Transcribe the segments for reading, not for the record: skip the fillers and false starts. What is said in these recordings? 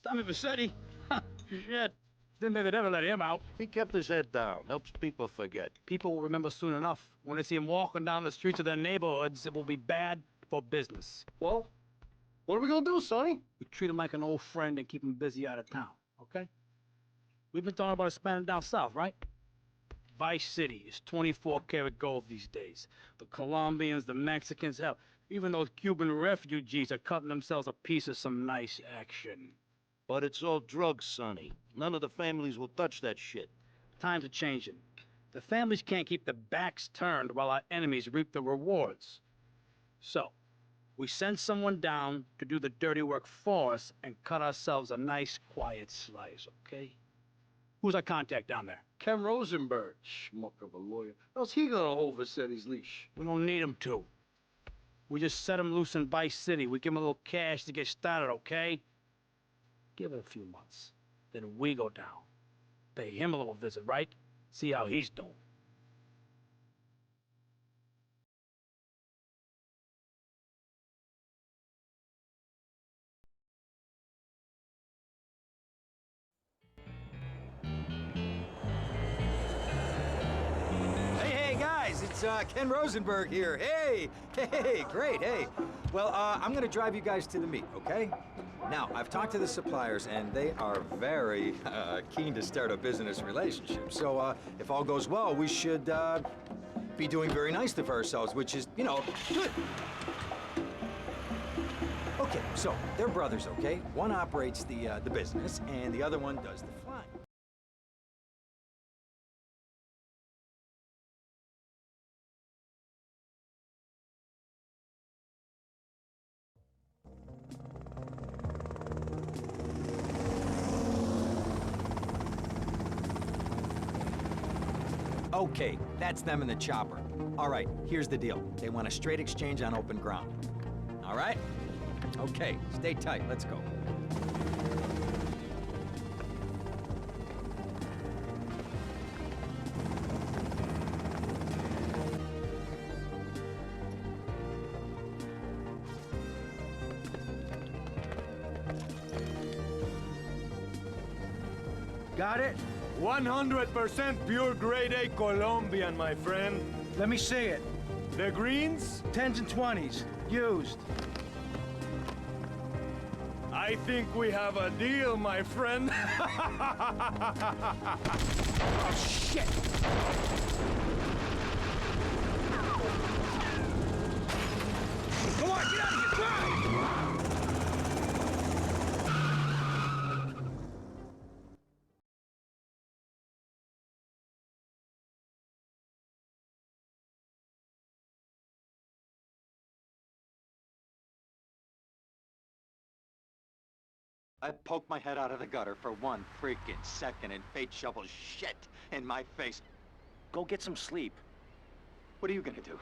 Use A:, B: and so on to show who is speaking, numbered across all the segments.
A: Tommy Vassetti? Shit. Didn't think they'd ever let him out.
B: He kept his head down. Helps people forget.
A: People will remember soon enough. When they see him walking down the streets of their neighborhoods, it will be bad for business.
C: Well, what are we gonna do, Sonny?
A: We treat him like an old friend and keep him busy out of town, okay? We've been talking about expanding down south, right? Vice City is 24-karat gold these days. The Colombians, the Mexicans, hell, even those Cuban refugees are cutting themselves a piece of some nice action.
B: But it's all drugs, Sonny. None of the families will touch that shit.
A: Times are changing. The families can't keep their backs turned while our enemies reap the rewards. So, we send someone down to do the dirty work for us and cut ourselves a nice, quiet slice, okay? Who's our contact down there?
C: Ken Rosenberg, schmuck of a lawyer. How's he gonna hold Vassetti's leash?
A: We don't need him to. We just set him loose in Vice City. We give him a little cash to get started, okay? Give it a few months. Then we go down. Pay him a little visit, right? See how he's doing.
D: Hey, guys, it's Ken Rosenberg here. Hey, great, hey. Well, I'm gonna drive you guys to the meet, okay? Now, I've talked to the suppliers, and they are very keen to start a business relationship. So, if all goes well, we should be doing very nicely for ourselves, which is, you know, good. Okay, so they're brothers, okay? One operates the business, and the other one does the flying. Okay, that's them in the chopper. All right, here's the deal. They want a straight exchange on open ground. All right? Okay, stay tight. Let's go.
E: Got it? 100% pure grade A Colombian, my friend.
F: Let me see it.
E: The greens?
F: 10s and 20s. Used.
E: I think we have a deal, my friend.
F: Oh, shit! Come on, get out of here! Drive!
D: I poked my head out of the gutter for 1 freaking second and fate shovels shit in my face.
G: Go get some sleep.
D: What are you gonna do?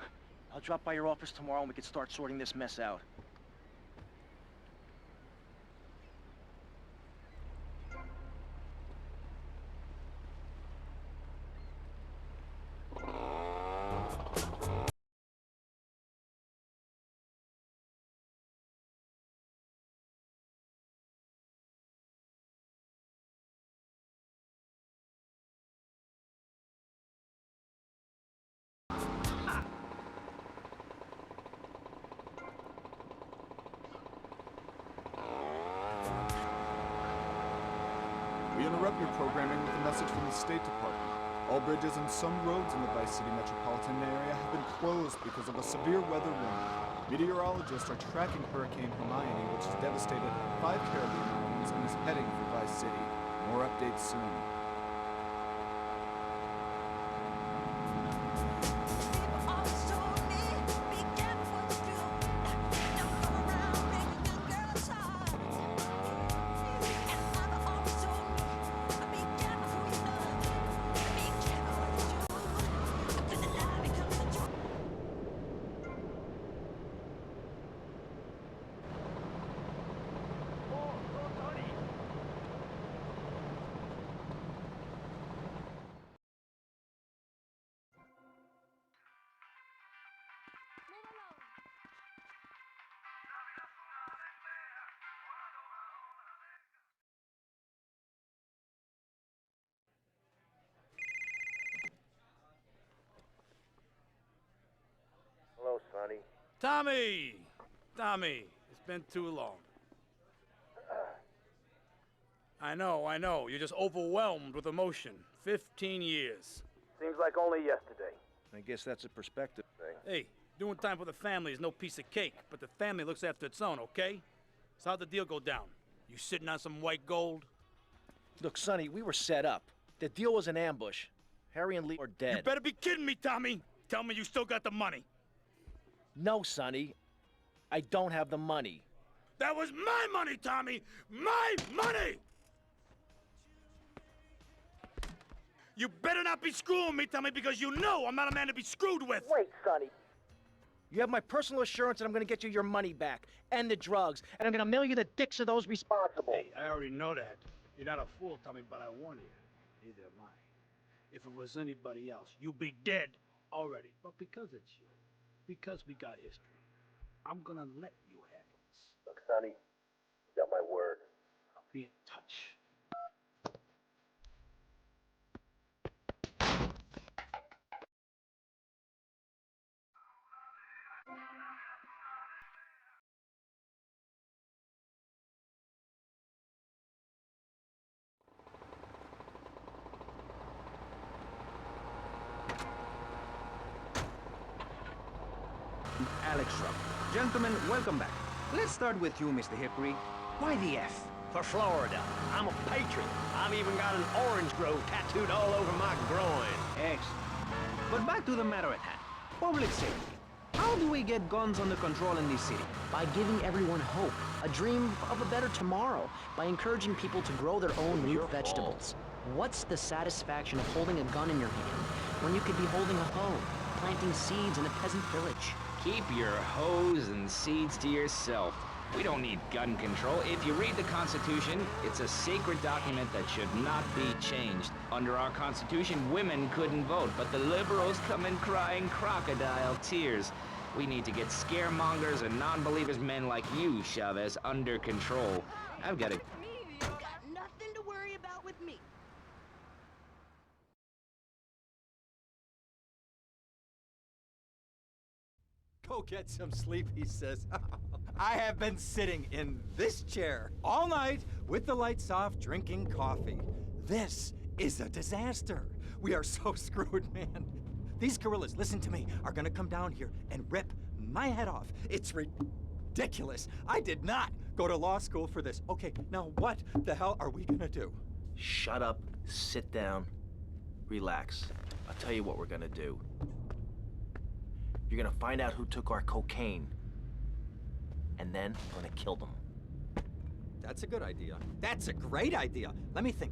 G: I'll drop by your office tomorrow and we can start sorting this mess out.
H: We interrupt your programming with a message from the State Department. All bridges and some roads in the Vice City metropolitan area have been closed because of a severe weather warning. Meteorologists are tracking Hurricane Hermione, which has devastated 5 Caribbean islands and is heading for Vice City. More updates soon.
C: Sonny.
A: Tommy! Tommy, it's been too long. I know. You're just overwhelmed with emotion. 15 years.
C: Seems like only yesterday.
B: I guess that's a perspective thing.
A: Hey, doing time for the family is no piece of cake, but the family looks after its own, okay? So how'd the deal go down? You sitting on some white gold?
G: Look, Sonny, we were set up. The deal was an ambush. Harry and Lee are dead.
A: You better be kidding me, Tommy! Tell me you still got the money.
G: No, Sonny. I don't have the money.
A: That was my money, Tommy! My money! You better not be screwing me, Tommy, because you know I'm not a man to be screwed with!
G: Wait, Sonny. You have my personal assurance that I'm gonna get you your money back, and the drugs, and I'm gonna mail you the dicks of those responsible.
A: Hey, I already know that. You're not a fool, Tommy, but I warn you. Neither am I. If it was anybody else, you'd be dead already. But because it's you, because we got history, I'm gonna let you have it.
C: Look, Sonny, you got my word.
A: I'll be in touch.
I: Alex Rupp. Gentlemen, welcome back. Let's start with you, Mr. Hickory. Why the F?
J: For Florida. I'm a patriot. I've even got an orange grove tattooed all over my groin.
I: Excellent. But back to the matter at hand. Public safety. How do we get guns under control in this city?
K: By giving everyone hope, a dream of a better tomorrow, by encouraging people to grow their own new vegetables. What's the satisfaction of holding a gun in your hand when you could be holding a hoe, planting seeds in a peasant village?
L: Keep your hoes and seeds to yourself. We don't need gun control. If you read the Constitution, it's a sacred document that should not be changed. Under our Constitution, women couldn't vote, but the liberals come in crying crocodile tears. We need to get scaremongers and non-believers, men like you, Chavez, under control. I've got a...
M: You got nothing to worry about with me.
D: Go get some sleep, he says. I have been sitting in this chair all night with the lights off, drinking coffee. This is a disaster. We are so screwed, man. These gorillas, listen to me, are gonna come down here and rip my head off. It's ridiculous. I did not go to law school for this. Okay, now what the hell are we gonna do?
G: Shut up, sit down, relax. I'll tell you what we're gonna do. You're gonna find out who took our cocaine. And then I'm gonna kill them.
D: That's a good idea. That's a great idea. Let me think.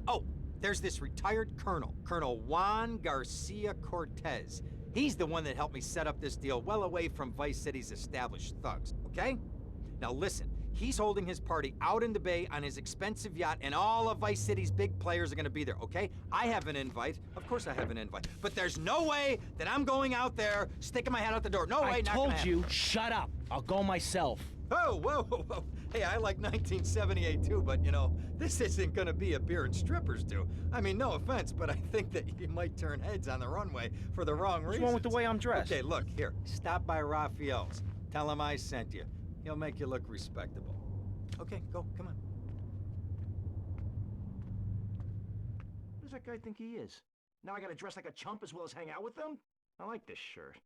D: Oh, there's this retired colonel, Colonel Juan Garcia Cortez. He's the one that helped me set up this deal well away from Vice City's established thugs, okay? Now listen, he's holding his party out in the bay on his expensive yacht, and all of Vice City's big players are gonna be there, okay? I have an invite. Of course I have an invite. But there's no way that I'm going out there, sticking my head out the door. No way,
G: I
D: not gonna
G: told you,
D: happen.
G: shut up. I'll go myself.
D: Oh, whoa. Hey, I like 1978 too, but you know, this isn't gonna be a beer and strippers do. I mean, no offense, but I think that you might turn heads on the runway for the wrong reasons.
G: What's wrong with the way I'm dressed?
D: Okay, look, here, stop by Raphael's. Tell him I sent you. He'll make you look respectable. Okay, go, come on.
J: Who does that guy think he is? Now I gotta dress like a chump as well as hang out with them? I like this shirt.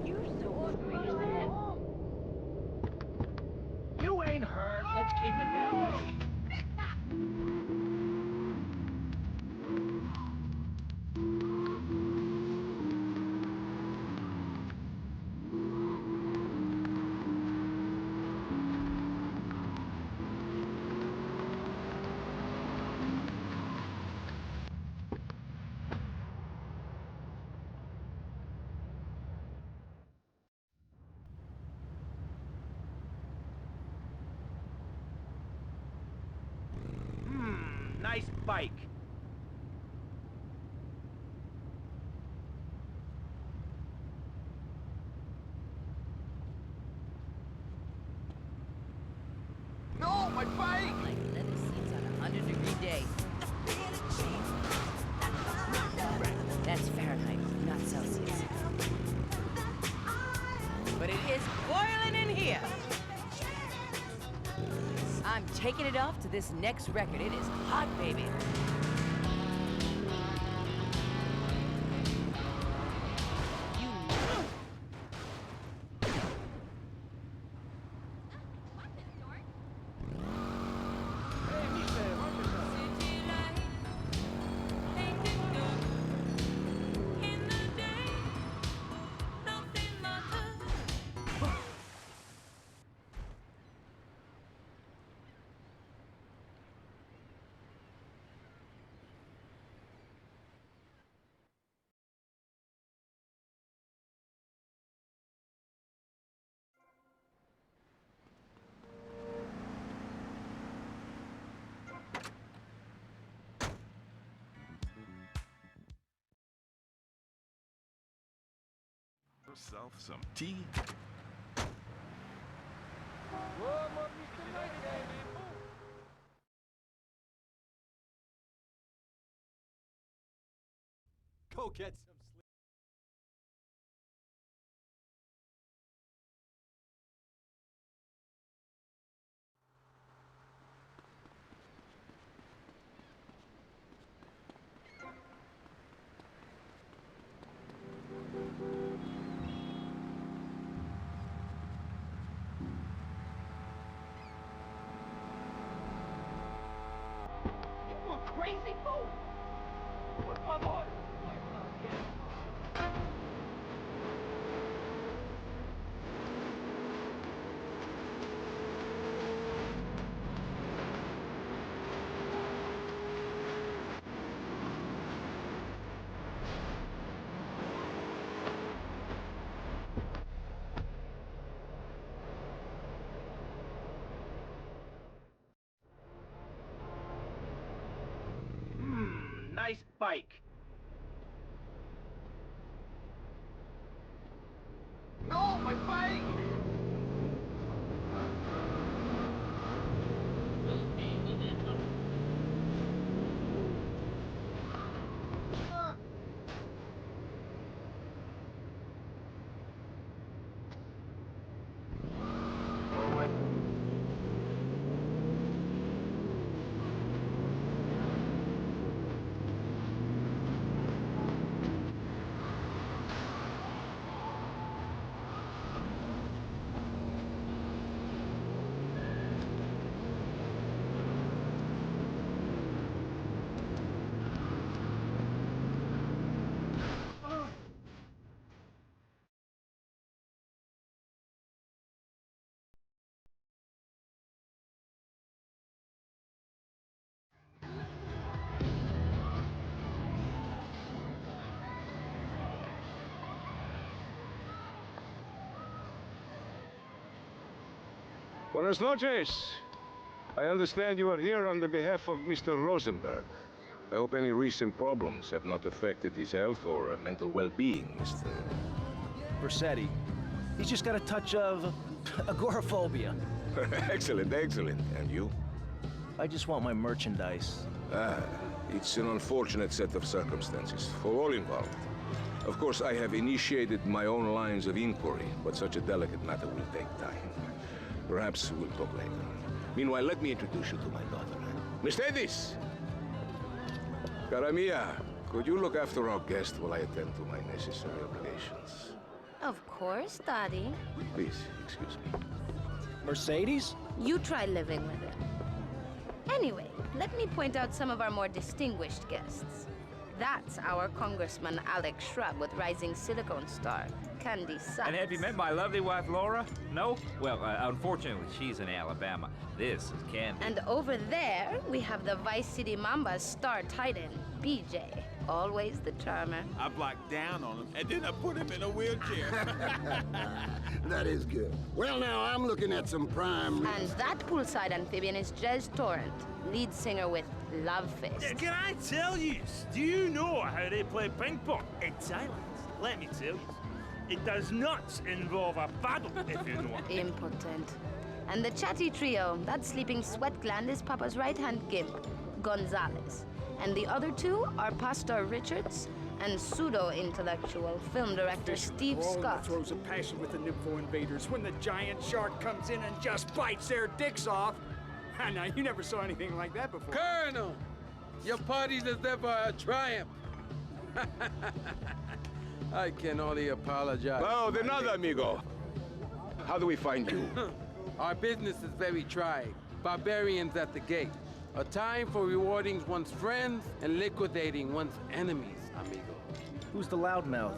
M: You're so afraid.
J: You ain't hurt. Let's keep it down.
G: Nice bike.
N: BJ. That's Fahrenheit, not Celsius. But it is boiling in here. I'm taking it off to this next record. It is hot, baby.
O: Yourself some tea.
D: Go get some sleep.
F: Crazy fool! What's my boy? Nice bike. No, my bike!
E: Buenas noches. I understand you are here on the behalf of Mr. Rosenberg. I hope any recent problems have not affected his health or mental well-being, Mr.
G: Versetti. He's just got a touch of agoraphobia.
E: Excellent, excellent. And you?
G: I just want my merchandise.
E: Ah, it's an unfortunate set of circumstances for all involved. Of course, I have initiated my own lines of inquiry, but such a delicate matter will take time. Perhaps we'll talk later. Meanwhile, let me introduce you to my daughter. Mercedes! Cara mia, could you look after our guest while I attend to my necessary obligations?
P: Of course, Daddy.
E: Please, excuse me.
G: Mercedes?
P: You try living with it. Anyway, let me point out some of our more distinguished guests. That's our Congressman Alex Shrub with rising silicone star, Candy Sachs.
L: And have you met my lovely wife, Laura? No? Well, unfortunately, she's in Alabama. This is Candy.
P: And over there, we have the Vice City Mamba's star titan, BJ. Always the charmer.
Q: I blocked down on him, and then I put him in a wheelchair.
R: That is good. Well, now, I'm looking at some prime...
P: And that poolside amphibian is Jez Torrent, lead singer with Love Fist.
F: Can I tell you? Do you know how they play ping pong in Thailand? Let me tell you. It does not involve a paddle, if you know what I mean.
P: Impotent. And the chatty trio, that sleeping sweat gland is Papa's right-hand gimp, Gonzalez. And the other two are Pastor Richards and pseudo-intellectual film director Steve Scott.
S: Throws a passion with the nympho invaders when the giant shark comes in and just bites their dicks off. Now, you never saw anything like that before.
C: Colonel, your party is ever a triumph. I can only apologize.
E: Oh, de nada, amigo. How do we find you?
C: Our business is very trying. Barbarians at the gate. A time for rewarding one's friends and liquidating one's enemies, amigo.
G: Who's the loudmouth?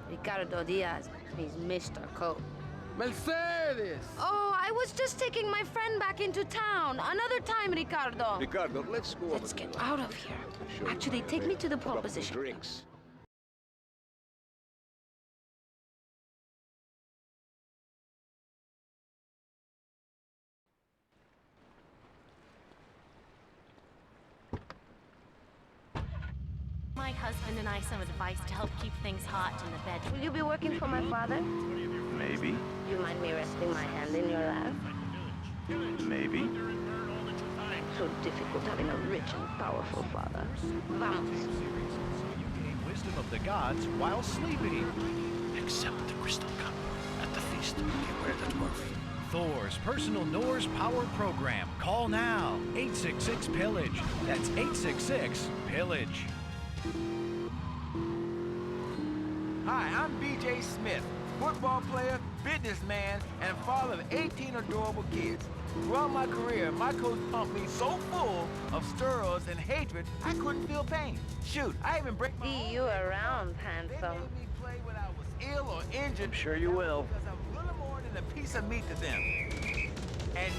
P: Ricardo Diaz. He's Mr. Cope.
C: Mercedes!
P: Oh, I was just taking my friend back into town. Another time, Ricardo.
E: Ricardo, let's go.
P: Let's get out of here. Actually, take me to the pole position.
E: Drinks.
T: My husband and I some advice to help keep things hot in the bedroom.
P: Will you be working for my father?
O: Maybe.
P: Do you mind me resting my hand in your lap?
O: Maybe.
P: So difficult having a rich and powerful father. Vamos.
U: Wisdom of the gods while sleeping.
V: Accept the crystal cup at the feast. Beware the dwarf.
U: Thor's personal Norse power program. Call now. 866-PILLAGE. That's 866-PILLAGE.
W: Hi, I'm B.J. Smith, football player, businessman, and father of 18 adorable kids. Throughout my career, my coach pumped me so full of steroids and hatred, I couldn't feel pain. Shoot, I even break my
P: See you around, handsome.
W: They made me play when I was ill or injured.
U: I'm sure you will.
W: Because I'm little more than a piece of meat to them. And